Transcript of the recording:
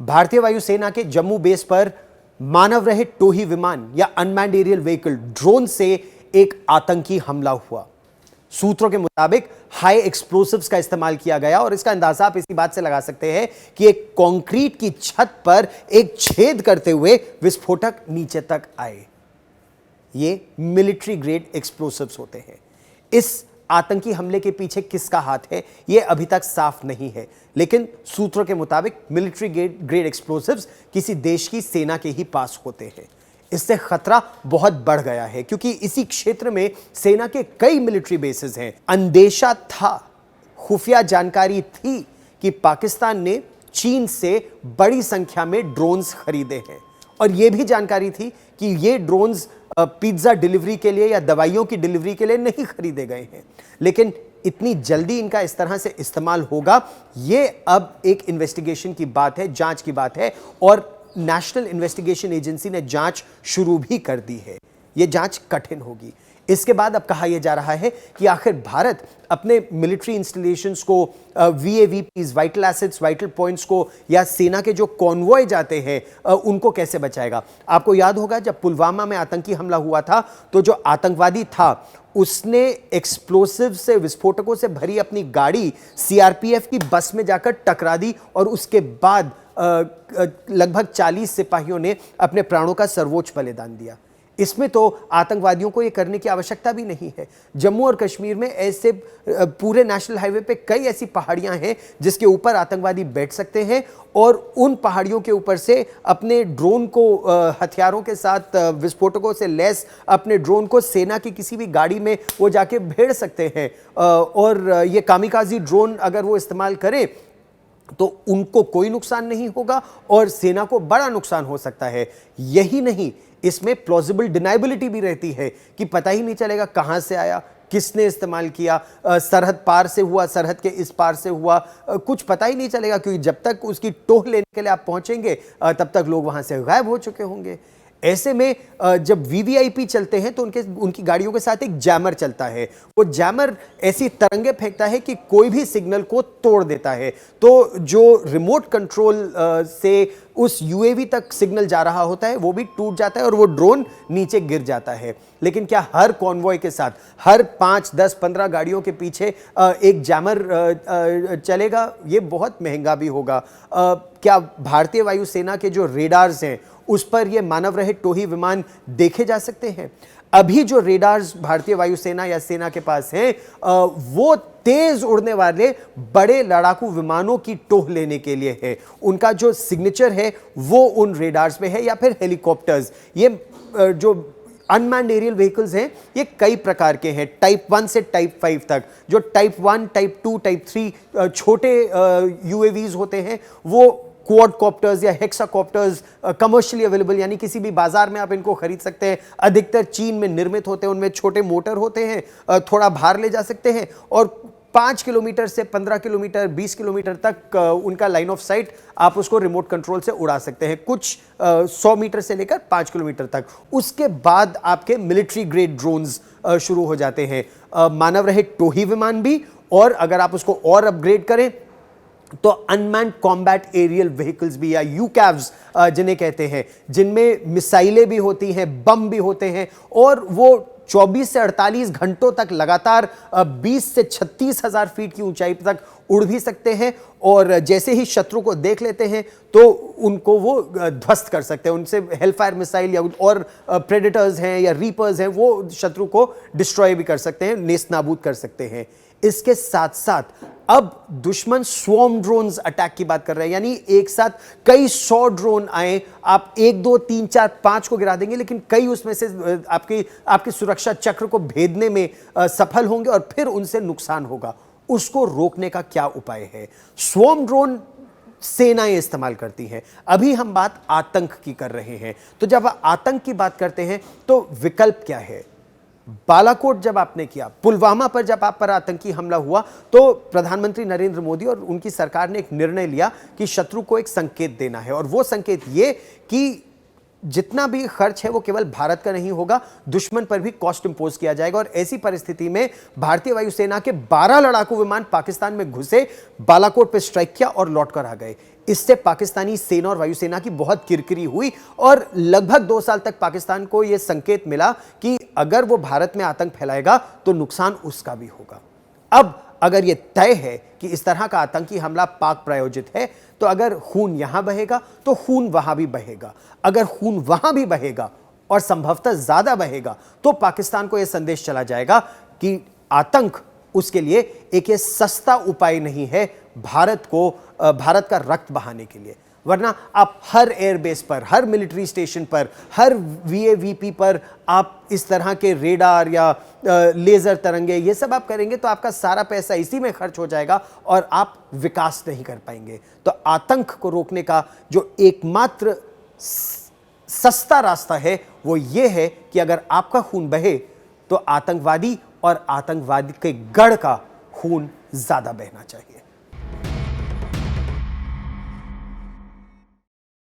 भारतीय वायुसेना के जम्मू बेस पर मानव रहित टोही विमान या अनमैन्ड एरियल व्हीकल ड्रोन से एक आतंकी हमला हुआ। सूत्रों के मुताबिक हाई एक्सप्लोसिव्स का इस्तेमाल किया गया और इसका अंदाजा आप इसी बात से लगा सकते हैं कि एक कंक्रीट की छत पर एक छेद करते हुए विस्फोटक नीचे तक आए। ये मिलिट्री ग्रेड एक्सप्लोसिव्स होते हैं। इस आतंकी हमले के पीछे किसका हाथ है यह अभी तक साफ नहीं है, लेकिन सूत्रों के मुताबिक मिलिट्री ग्रेड एक्सप्लोसिव्स किसी देश की सेना के ही पास होते हैं। इससे खतरा बहुत बढ़ गया है क्योंकि इसी क्षेत्र में सेना के कई मिलिट्री बेसेस हैं। अंदेशा था, खुफिया जानकारी थी कि पाकिस्तान ने चीन से बड़ी संख्या में ड्रोन्स खरीदे हैं और यह भी जानकारी थी कि ये ड्रोन्स पिज्जा डिलीवरी के लिए या दवाइयों की डिलीवरी के लिए नहीं खरीदे गए हैं, लेकिन इतनी जल्दी इनका इस तरह से इस्तेमाल होगा, ये अब एक इन्वेस्टिगेशन की बात है, जांच की बात है और नेशनल इन्वेस्टिगेशन एजेंसी ने जांच शुरू भी कर दी है। यह जांच कठिन होगी। इसके बाद अब कहा यह जा रहा है कि आखिर भारत अपने मिलिट्री इंस्टॉलेशंस को, वीएवीपीज, वाइटल एसेट्स, वाइटल पॉइंट्स को या सेना के जो कॉन्वॉय जाते हैं उनको कैसे बचाएगा। आपको याद होगा जब पुलवामा में आतंकी हमला हुआ था तो जो आतंकवादी था उसने एक्सप्लोसिव से, विस्फोटकों से भरी अपनी गाड़ी सीआरपीएफ की बस में जाकर टकरा दी और उसके बाद लगभग 40 सिपाहियों ने अपने प्राणों का सर्वोच्च बलिदान दिया। इसमें तो आतंकवादियों को यह करने की आवश्यकता भी नहीं है। जम्मू और कश्मीर में ऐसे पूरे नेशनल हाईवे पे कई ऐसी पहाड़ियां हैं जिसके ऊपर आतंकवादी बैठ सकते हैं और उन पहाड़ियों के ऊपर से अपने ड्रोन को, हथियारों के साथ, विस्फोटकों से लैस अपने ड्रोन को सेना की किसी भी गाड़ी में वो जाके भेड़ सकते हैं और ये कामिकाजी ड्रोन अगर वो इस्तेमाल करें तो उनको कोई नुकसान नहीं होगा और सेना को बड़ा नुकसान हो सकता है। यही नहीं, इसमें प्लॉजिबल डिनाइबिलिटी भी रहती है कि पता ही नहीं चलेगा कहां से आया, किसने इस्तेमाल किया, सरहद पार से हुआ, सरहद के इस पार से हुआ, कुछ पता ही नहीं चलेगा क्योंकि जब तक उसकी टोह लेने के लिए आप पहुंचेंगे तब तक लोग वहां से गायब हो चुके होंगे। ऐसे में जब वीवीआईपी चलते हैं तो उनकी गाड़ियों के साथ एक जैमर चलता है। वो जैमर ऐसी तरंगे फेंकता है कि कोई भी सिग्नल को तोड़ देता है। तो जो रिमोट कंट्रोल से उस यूएवी तक सिग्नल जा रहा होता है वो भी टूट जाता है और वो ड्रोन नीचे गिर जाता है। लेकिन क्या हर कॉन्वॉय के साथ, हर 5, 10, 15 गाड़ियों के पीछे एक जैमर चलेगा? ये बहुत महंगा भी होगा। क्या भारतीय वायुसेना के जो रेडार्स हैं उस पर ये मानव रहित टोही विमान देखे जा सकते हैं? अभी जो रेडार्स भारतीय वायुसेना या सेना के पास हैं वो तेज उड़ने वाले बड़े लड़ाकू विमानों की टोह लेने के लिए है। उनका जो सिग्नेचर है वो उन रेडार्स में है या फिर हेलीकॉप्टर्स। ये जो अनमैन्ड एरियल व्हीकल्स हैं ये कई प्रकार के हैं, टाइप 1 से टाइप 5 तक। जो टाइप 1, टाइप 2, टाइप 3 छोटे यूएवीज होते हैं वो क्वाडकॉप्टर्स या हेक्साकॉप्टर्स कमर्शियली अवेलेबल, यानी किसी भी बाजार में आप इनको खरीद सकते हैं। अधिकतर चीन में निर्मित होते हैं, उनमें छोटे मोटर होते हैं, थोड़ा भार ले जा सकते हैं और 5 किलोमीटर से 15 किलोमीटर, 20 किलोमीटर तक उनका लाइन ऑफ साइट, आप उसको रिमोट कंट्रोल से उड़ा सकते हैं, कुछ 100 मीटर से लेकर 5 किलोमीटर तक। उसके बाद आपके मिलिट्री ग्रेड ड्रोन्स शुरू हो जाते हैं, मानव रहित टोही विमान भी, और अगर आप उसको और अपग्रेड करें तो अनमैन्ड कॉम्बैट एरियल व्हीकल्स भी या यूकैव्स जिन्हें कहते हैं, जिनमें मिसाइलें भी होती हैं, बम भी होते हैं और वो 24 से 48 घंटों तक लगातार 20 से 36 हजार फीट की ऊंचाई तक उड़ भी सकते हैं और जैसे ही शत्रु को देख लेते हैं तो उनको वो ध्वस्त कर सकते हैं। उनसे हेलफायर मिसाइल या और प्रेडेटर्स हैं या रीपर्स हैं वो शत्रु को डिस्ट्रॉय भी कर सकते हैं, नेस्तनाबूद कर सकते हैं। इसके साथ साथ अब दुश्मन स्वॉर्म ड्रोन्स अटैक की बात कर रहे हैं, यानी एक साथ कई 100 ड्रोन आए, आप 1, 2, 3, 4, 5 को गिरा देंगे लेकिन कई उसमें से आपकी सुरक्षा चक्र को भेदने में सफल होंगे और फिर उनसे नुकसान होगा। उसको रोकने का क्या उपाय है? स्वॉर्म ड्रोन सेनाएं इस्तेमाल करती हैं। अभी हम बात आतंक की कर रहे हैं, तो जब आतंक की बात करते हैं तो विकल्प क्या है? बालाकोट जब आपने किया, पुलवामा पर जब आप पर आतंकी हमला हुआ तो प्रधानमंत्री नरेंद्र मोदी और उनकी सरकार ने एक निर्णय लिया कि शत्रु को एक संकेत देना है और वो संकेत ये कि जितना भी खर्च है वो केवल भारत का नहीं होगा, दुश्मन पर भी कॉस्ट इंपोज किया जाएगा। और ऐसी परिस्थिति में भारतीय वायुसेना के 12 लड़ाकू विमान पाकिस्तान में घुसे, बालाकोट पर स्ट्राइक किया और लौटकर आ गए। इससे पाकिस्तानी सेना और वायुसेना की बहुत किरकिरी हुई और लगभग 2 साल तक पाकिस्तान को यह संकेत मिला कि अगर वो भारत में आतंक फैलाएगा तो नुकसान उसका भी होगा। अब अगर यह तय है कि इस तरह का आतंकी हमला पाक प्रायोजित है, तो अगर खून यहां बहेगा तो खून वहां भी बहेगा। अगर खून वहां भी बहेगा और संभवतः ज्यादा बहेगा, तो पाकिस्तान को यह संदेश चला जाएगा कि आतंक उसके लिए एक ये सस्ता उपाय नहीं है भारत का रक्त बहाने के लिए। वरना आप हर एयरबेस पर, हर मिलिट्री स्टेशन पर, हर वीएवीपी पर आप इस तरह के रेडार या लेजर तरंगे ये सब आप करेंगे तो आपका सारा पैसा इसी में खर्च हो जाएगा और आप विकास नहीं कर पाएंगे। तो आतंक को रोकने का जो एकमात्र सस्ता रास्ता है वो ये है कि अगर आपका खून बहे तो आतंकवादी और आतंकवादी के गढ़ का खून ज्यादा बहना चाहिए।